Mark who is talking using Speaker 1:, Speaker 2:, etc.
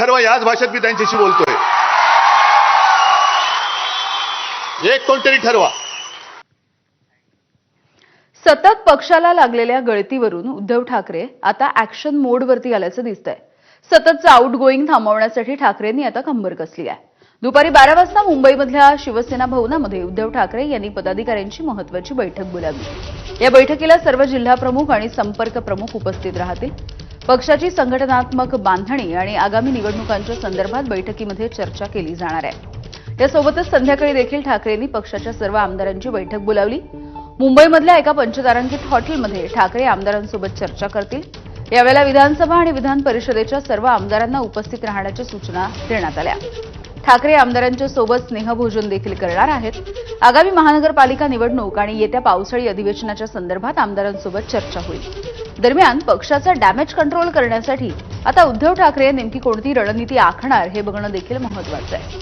Speaker 1: ठरवा, याच भाषेत मी त्यांच्याशी बोलतोय. एक कोणतरी ठरवा.
Speaker 2: सतत पक्षाला लागलेल्या गळतीवरून उद्धव ठाकरे आता ऍक्शन मोडवरती आल्याचं दिसतंय. सततचं आउटगोईंग थांबवण्यासाठी ठाकरेंनी आता कंबर कसली आहे. दुपारी 12 वाजता मुंबईमधल्या शिवसेना भवनामध्ये उद्धव ठाकरे यांनी पदाधिकाऱ्यांची महत्त्वाची बैठक बोलावली. या बैठकीला सर्व जिल्हा प्रमुख आणि संपर्क प्रमुख उपस्थित राहतील. पक्षाची संघटनात्मक बांधणी आणि आगामी निवडणुकांच्या संदर्भात बैठकीमध्ये चर्चा केली जाणार आहे. यासोबतच संध्याकाळी देखील ठाकरेंनी पक्षाच्या सर्व आमदारांची बैठक बोलावली. मुंबईमधल्या एका पंचतारांकित हॉटेलमध्ये ठाकरे आमदारांसोबत चर्चा करतील. यावेळेला विधानसभा आणि विधान परिषदेच्या सर्व आमदारांना उपस्थित राहण्याच्या सूचना देण्यात आल्या. ठाकरे आमदारांच्या सोबत स्नेहभोजन देखील करणार आहेत. आगामी महानगरपालिका निवडणूक आणि येत्या पावसाळी अधिवेशनाच्या संदर्भात आमदारांसोबत चर्चा होईल. दरम्यान पक्षाचा डॅमेज कंट्रोल करण्यासाठी आता उद्धव ठाकरे नेमकी कोणती रणनीती आखणार हे बघणं देखील महत्त्वाचं आहे.